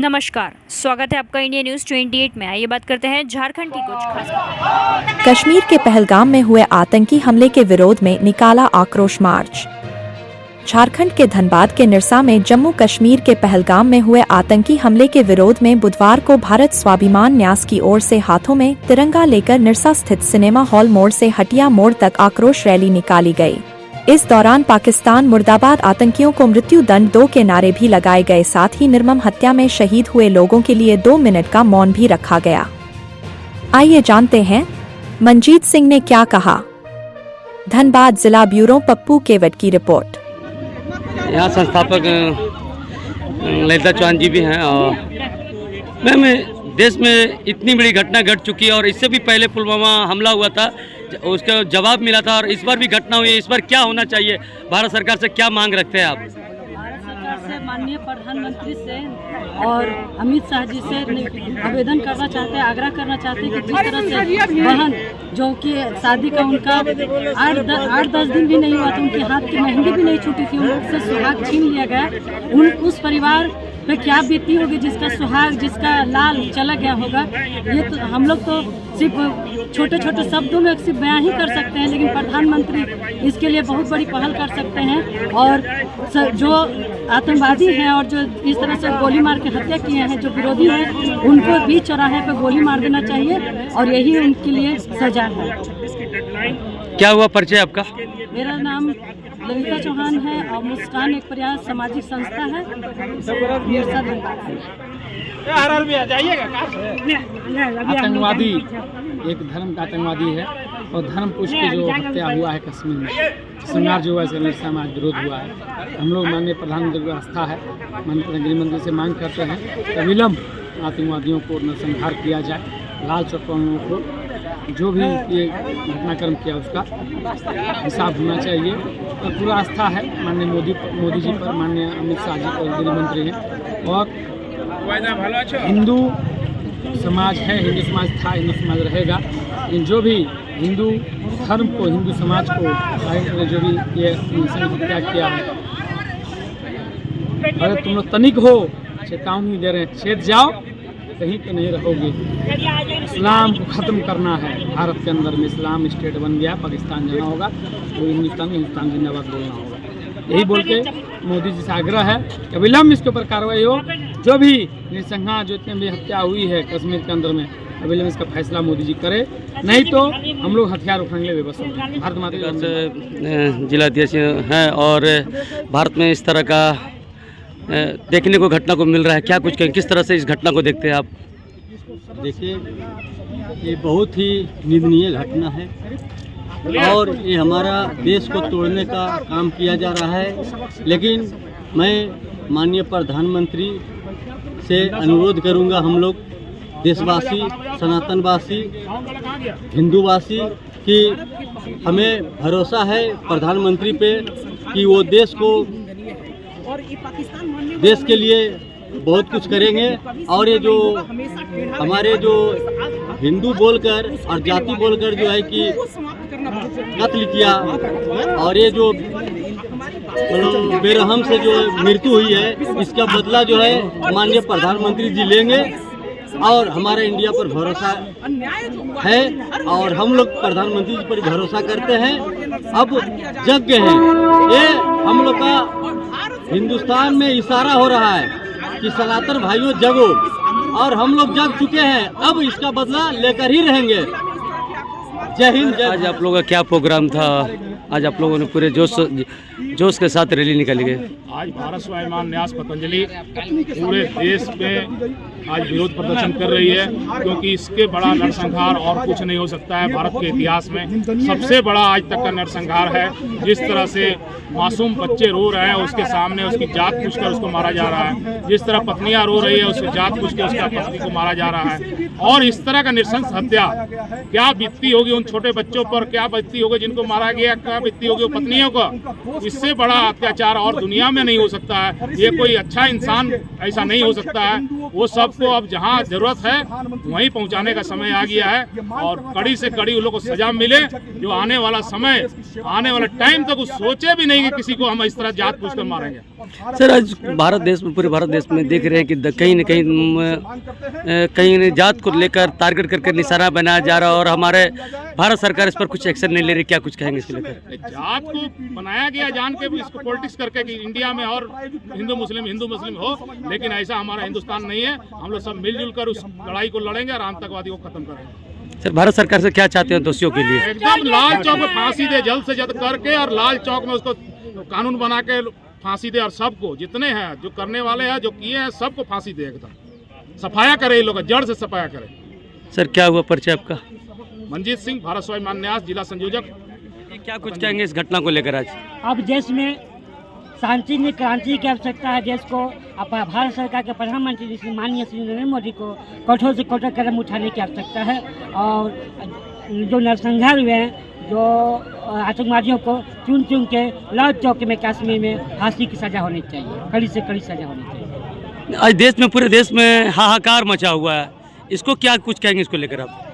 नमस्कार, स्वागत है आपका इंडिया न्यूज़ 28 में। आइए बात करते हैं झारखंड की कुछ खास। कश्मीर के पहलगाम में हुए आतंकी हमले के विरोध में निकाला आक्रोश मार्च। झारखंड के धनबाद के निरसा में जम्मू कश्मीर के पहलगाम में हुए आतंकी हमले के विरोध में बुधवार को भारत स्वाभिमान न्यास की ओर से हाथों में तिरंगा लेकर निरसा स्थित सिनेमा हॉल मोड़ से हटिया मोड़ तक आक्रोश रैली निकाली गई। इस दौरान पाकिस्तान मुर्दाबाद, आतंकियों को मृत्यु दंड दो के नारे भी लगाए गए। साथ ही निर्मम हत्या में शहीद हुए लोगों के लिए 2 मिनट का मौन भी रखा गया। आइए जानते हैं मनजीत सिंह ने क्या कहा। धनबाद जिला ब्यूरो पप्पू केवट की रिपोर्ट। यहाँ संस्थापक ललिता चौहान जी भी हैं। और मैम, देश में इतनी बड़ी घटना घट चुकी है और इससे भी पहले पुलवामा हमला हुआ था, उसका जवाब मिला था और इस बार भी घटना हुई है। इस बार क्या होना चाहिए? भारत सरकार से क्या मांग रखते हैं आप? भारत सरकार से माननीय प्रधानमंत्री से और अमित शाह जी से आवेदन करना चाहते हैं, आग्रह करना चाहते हैं कि जिस तरह से बहन जो कि शादी का उनका 8-10 दिन भी नहीं हुआ था, उनके हाथ की मेहंदी भी नहीं छूटी थी, उनसे सुहाग छीन लिया गया। उस परिवार पे क्या बीती होगी जिसका सुहाग, जिसका लाल चला गया होगा। ये तो हम लोग तो सिर्फ छोटे छोटे शब्दों में सिर्फ बयां ही कर सकते हैं, लेकिन प्रधानमंत्री इसके लिए बहुत बड़ी पहल कर सकते हैं। और जो आतंकवादी हैं और जो इस तरह से गोली मार के हत्या किए हैं, जो विरोधी हैं, उनको बीच चौराहे पर गोली मार देना चाहिए और यही उनके लिए सजा है। क्या हुआ परिचय आपका? मेरा नाम ललिता चौहान है और मुस्कान एक प्रयास सामाजिक संस्था है। आतंकवादी एक धर्म का आतंकवादी है और धर्म पुष्प की जो हत्या हुआ है कश्मीर में, श्रृंगार जो हुआ है, इसका में आज विरोध हुआ है। हम लोग माननीय प्रधानमंत्री को आस्था है, माननीय गृहमंत्री से मांग करते हैं कि विलम्ब आतंकवादियों को नरसंहार किया जाए। लाल चौकों को जो भी ये घटनाक्रम किया उसका हिसाब होना चाहिए। और पूरा आस्था है माननीय मोदी जी पर, माननीय अमित शाह जी पर, गृहमंत्री हैं। और हिंदू समाज है, हिंदू समाज था, हिंदू समाज रहेगा। इन जो भी हिंदू धर्म को, हिंदू समाज को जो भी ये हत्या किया है, अगर तुम लोग तनिक हो, चेतावनी दे रहे हैं, चेत जाओ, कहीं पे नहीं रहोगे। इस्लाम को ख़त्म करना है। भारत के अंदर में इस्लाम स्टेट बन गया, पाकिस्तान जाना होगा तो हिंदुस्तान जिंदाबाद बोलना होगा। यही बोल के मोदी जी से आग्रह है कि विलम्ब इसके ऊपर कार्रवाई हो। जो भी नरसंहार, जो इतने भी हत्या हुई है कश्मीर के अंदर में, विलम्ब इसका फैसला मोदी जी करे, नहीं तो हम लोग हथियार उठाने के लिए बेबस होंगे। भारत माता से जिलाध्यक्ष हैं और भारत में इस तरह का देखने को घटना को मिल रहा है, क्या कुछ कहें? किस तरह से इस घटना को देखते हैं आप? देखिए, ये बहुत ही निंदनीय घटना है और ये हमारा देश को तोड़ने का काम किया जा रहा है। लेकिन मैं माननीय प्रधानमंत्री से अनुरोध करूंगा, हम लोग देशवासी, सनातनवासी, हिंदूवासी, कि हमें भरोसा है प्रधानमंत्री पे कि वो देश के लिए बहुत कुछ करेंगे। और ये जो हमारे जो हिंदू बोलकर और जाति बोलकर जो है कि कत्ल किया, और ये जो मतलब बेरहम से जो मृत्यु हुई है, इसका बदला जो है माननीय प्रधानमंत्री जी लेंगे। और हमारा इंडिया पर भरोसा है और हम लोग प्रधानमंत्री जी पर भरोसा करते हैं। अब यज्ञ है ये, हम लोग का हिंदुस्तान में इशारा हो रहा है कि सनातन भाइयों जगो, और हम लोग जग चुके हैं, अब इसका बदला लेकर ही रहेंगे। जय हिंद। आज आप लोगों का क्या प्रोग्राम था? आज आप लोगों ने पूरे जोश के साथ रैली निकाली गई। आज भारत स्वाभिमान न्यास पतंजलि पूरे देश में आज विरोध प्रदर्शन कर रही है, क्योंकि इसके बड़ा नरसंहार और कुछ नहीं हो सकता है। भारत के इतिहास में सबसे बड़ा आज तक का नरसंहार है। जिस तरह से मासूम बच्चे रो रहे हैं, उसके सामने उसकी जात पूछकर उसको मारा जा रहा है। जिस तरह पत्नियां रो रही है, उसकी जात पूछ के उसका पत्नी को मारा जा रहा है। और इस तरह का नृशंस हत्या क्या बीतती होगी उन छोटे बच्चों पर क्या बीतती होगी, जिनको मारा गया क्या बीतती होगी पत्नियों को। इससे बड़ा अत्याचार और दुनिया में नहीं हो सकता है। ये कोई अच्छा इंसान ऐसा नहीं हो सकता है। वो सबको अब जहाँ जरूरत है वहीं पहुँचाने का समय आ गया है और कड़ी से कड़ी उन लोग को सजा मिले, जो आने वाला समय, आने वाला टाइम तक सोचे भी नहीं कि किसी को हम इस तरह जात पूछ कर मारेंगे। सर, आज भारत देश में, पूरे भारत देश में देख रहे हैं कि कहीं न कहीं जात को लेकर टारगेट करके निशाना बनाया जा रहा है और हमारे भारत सरकार इस पर कुछ एक्शन नहीं ले रही। क्या कुछ कहेंगे इसके लेकर? जात को बनाया गया जान के भी, इसको पॉलिटिक्स करके कि इंडिया में और हिंदू मुस्लिम हो, लेकिन ऐसा हमारा हिंदुस्तान नहीं है। हम लोग सब मिलजुल कर उस लड़ाई को लड़ेंगे और आतंकवादी को खत्म करेंगे। सर, भारत सरकार से क्या चाहते हैं दोषियों के लिए? एकदम लाल चौक में फांसी दे, जल्द से जल्द करके, और लाल चौक में उसको कानून बना के फांसी दे, और सबको जितने हैं, जो करने वाले हैं, जो किए हैं, सबको फांसी दे, एकदम सफाया करे, ये लोग जड़ से सफाया करे। सर, क्या हुआ परिचय आपका? मंजीत सिंह, भारत स्वाभिमान न्यास, जिला संयोजक। क्या कुछ कहेंगे इस घटना को लेकर? आज अब देश में शांति में क्रांति की आवश्यकता है। देश को भारत सरकार के प्रधानमंत्री श्री माननीय श्री नरेंद्र मोदी को कठोर से कठोर कदम उठाने की आवश्यकता है और जो नरसंहार हुए हैं, जो आतंकवादियों को चुन चुन के लाल चौक में कश्मीर में फांसी की सजा होनी चाहिए, कड़ी से कड़ी सजा होनी चाहिए। आज देश में, पूरे देश में हाहाकार मचा हुआ है, इसको क्या कुछ कहेंगे इसको लेकर आप?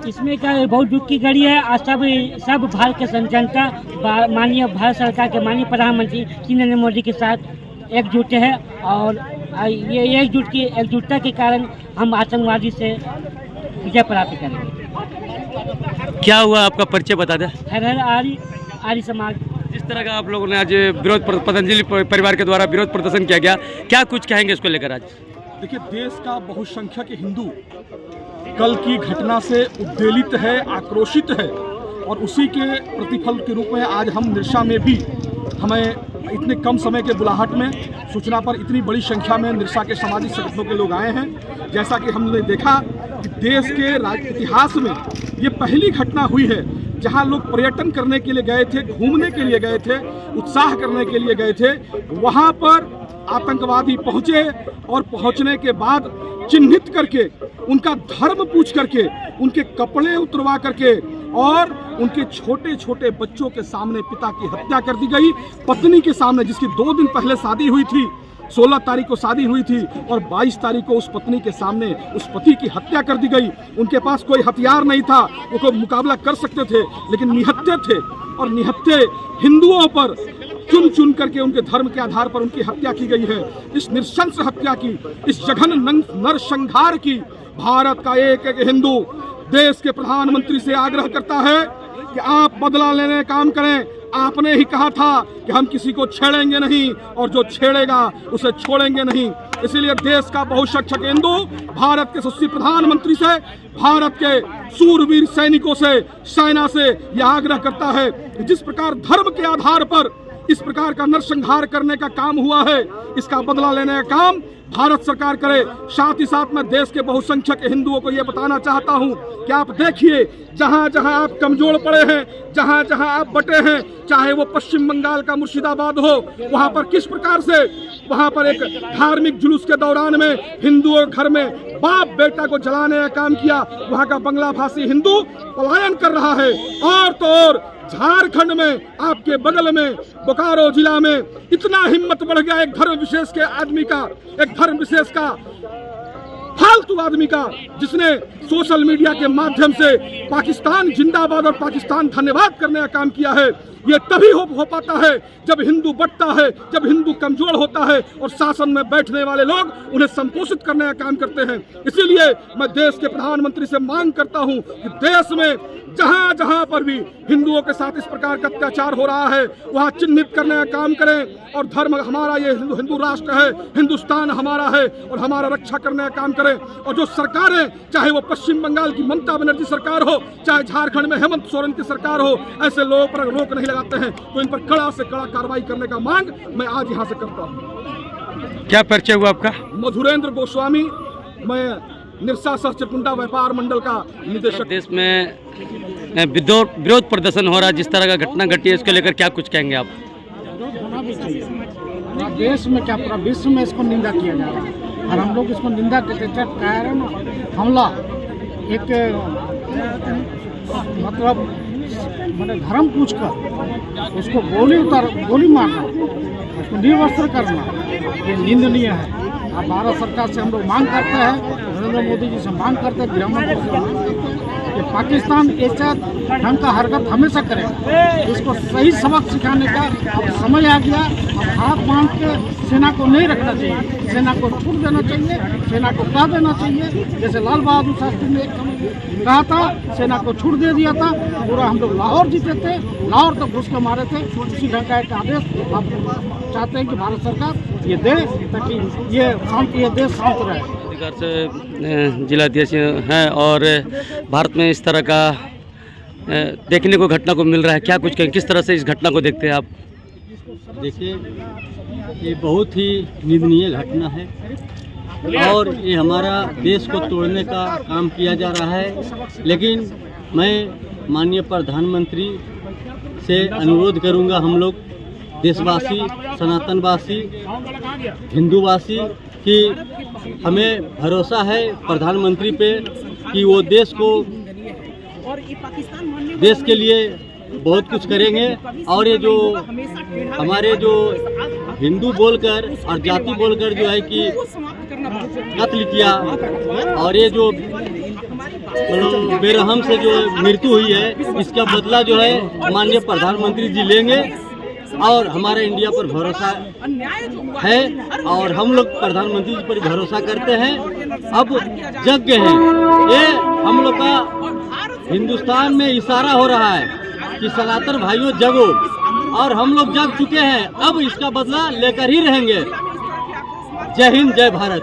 इसमें क्या बहुत दुख की घड़ी है। आज सब भारत के जनता माननीय भारत सरकार के माननीय प्रधानमंत्री श्री नरेंद्र मोदी के साथ एकजुट है और ये एकजुटता के कारण हम आतंकवादी से विजय प्राप्त करेंगे। क्या हुआ आपका परिचय बता दें? हर हर आर्य समाज। जिस तरह का आप लोगों ने आज पतंजलि परिवार के द्वारा विरोध प्रदर्शन किया गया, क्या कुछ कहेंगे इसको लेकर? आज देखिए, देश का बहुसंख्यक हिंदू कल की घटना से उद्वेलित है, आक्रोशित है और उसी के प्रतिफल के रूप में आज हम निरसा में भी, हमें इतने कम समय के बुलाहट में सूचना पर इतनी बड़ी संख्या में निरसा के सामाजिक संगठनों के लोग आए हैं। जैसा कि हमने देखा कि देश के इतिहास में ये पहली घटना हुई है जहां लोग पर्यटन करने के लिए गए थे, घूमने के लिए गए थे, उत्साह करने के लिए गए थे, वहां पर आतंकवादी पहुंचे और पहुंचने के बाद चिन्हित करके, उनका धर्म पूछ करके, उनके कपड़े उतरवा करके और उनके छोटे छोटे बच्चों के सामने पिता की हत्या कर दी गई। पत्नी के सामने, जिसकी 2 दिन पहले शादी हुई थी, 16 तारीख को शादी हुई थी और 22 तारीख को उस पत्नी के सामने उस पति की हत्या कर दी गई। उनके पास कोई हथियार नहीं था, वो कोई मुकाबला कर सकते थे, लेकिन निहत्थे थे और निहत्थे हिंदुओं पर चुन चुन करके उनके धर्म के आधार पर उनकी हत्या की गई है। इस नृशंस हत्या की, इस जघन नरसंहार की भारत का एक एक हिंदू देश के प्रधानमंत्री से आग्रह करता है कि आप बदला लेने का काम करें। आपने ही कहा था कि हम किसी को छेड़ेंगे नहीं और जो छेड़ेगा उसे छोड़ेंगे नहीं। इसीलिए देश का बहुसंख्यक हिंदू भारत के यशस्वी प्रधानमंत्री से, भारत के सूरवीर सैनिकों से, सेना से यह आग्रह करता है कि जिस प्रकार धर्म के आधार पर इस प्रकार का नरसंहार करने का काम हुआ है, इसका बदला लेने का काम भारत सरकार करे। साथ ही साथ मैं देश के बहुसंख्यक हिंदुओं को यह बताना चाहता हूं कि आप देखिए, जहां जहां आप कमजोर पड़े हैं, जहां जहां आप बटे हैं, चाहे वो पश्चिम बंगाल का मुर्शिदाबाद हो, वहां पर किस प्रकार से वहां पर एक धार्मिक जुलूस के दौरान में हिंदुओं के घर में बाप बेटा को जलाने का काम किया। वहां का बंगला भाषी हिंदू पलायन कर रहा है। और तो और झारखंड में, आपके बगल में बोकारो जिला में इतना हिम्मत बढ़ गया एक धर्म विशेष के आदमी का, एक धर्म विशेष का फालतू आदमी का, जिसने सोशल मीडिया के माध्यम से पाकिस्तान जिंदाबाद और पाकिस्तान धन्यवाद करने का काम किया है। ये तभी हो पाता है जब हिंदू बढ़ता है, जब हिंदू कमजोर होता है और शासन में बैठने वाले लोग उन्हें संपोषित करने का काम करते हैं। इसीलिए मैं देश के प्रधानमंत्री से मांग करता हूं कि देश में जहां जहां पर भी हिंदुओं के साथ इस प्रकार का अत्याचार हो रहा है, वहां चिन्हित करने का काम करें और धर्म हमारा, ये हिंदू राष्ट्र है, हिंदुस्तान हमारा है और हमारा रक्षा करने का काम करें। और जो सरकारें, चाहे वो पश्चिम बंगाल की ममता बनर्जी सरकार हो, चाहे झारखंड में हेमंत सोरेन की सरकार हो, ऐसे लोगों पर रोक नहीं लगाते हैं तो इन पर कड़ा से कड़ा कार्रवाई करने का मांग मैं आज यहाँ से करता हूँ। क्या परिचय हुआ आपका? मधुरेंद्र गोस्वामी, मैं निरसा सहस्त्रकुंडा व्यापार मंडल का निदेशक। देश में विरोध प्रदर्शन हो रहा है, जिस तरह का घटना घटी है, इसको लेकर क्या कुछ कहेंगे आप? होना भी चाहिए। पूरा देश में क्या, पूरा विश्व में इसको निंदा किया जा रहा है और हम लोग इसको निंदा करते थे। कारण हमला एक मतलब मैंने धर्म पूछ कर उसको गोली मारना, उसको निर्वस्त्र करना, ये निंदनीय है। अब भारत सरकार से हम लोग मांग करते हैं, नरेंद्र मोदी जी से मांग करते हैं, गृहमंत्री से मांग करते हैं कि पाकिस्तान ऐसा ढंग का हरकत हमेशा करेगा। इसको सही सबक सिखाने का अब समय आ गया। अब हाथ बांध के सेना को नहीं रखना चाहिए, सेना को छूट देना चाहिए, सेना को कह देना चाहिए। जैसे लाल बहादुर शास्त्री ने एक समय कहा था, सेना को छूट दे दिया था, पूरा हम लोग लाहौर जीते थे, लाहौर तक घुस के मारे थे। उसी ढंग का एक आदेश आप चाहते हैं कि भारत सरकार ये दे, ताकि ये देश शांत रहे। अधिकार से जिलाध्यक्ष हैं और भारत में इस तरह का देखने को घटना को मिल रहा है, क्या कुछ कहें, किस तरह से इस घटना को देखते हैं आप? देखिए, ये बहुत ही निंदनीय घटना है और ये हमारा देश को तोड़ने का काम किया जा रहा है। लेकिन मैं माननीय प्रधानमंत्री से अनुरोध करूंगा, हम लोग देशवासी, सनातनवासी, हिंदूवासी, कि हमें भरोसा है प्रधानमंत्री पे कि वो देश के लिए बहुत कुछ करेंगे। और ये जो हमारे जो हिंदू बोलकर और जाति बोलकर जो है कि कत्ल किया और ये जो बेरहम से जो मृत्यु हुई है, इसका बदला जो है माननीय प्रधानमंत्री जी लेंगे और हमारा इंडिया पर भरोसा है और हम लोग प्रधानमंत्री जी पर भरोसा करते हैं। अब जग गए हैं, ये हम लोग का हिंदुस्तान में इशारा हो रहा है कि सनातन भाइयों जगो, और हम लोग जग चुके हैं, अब इसका बदला लेकर ही रहेंगे। जय हिंद, जय भारत।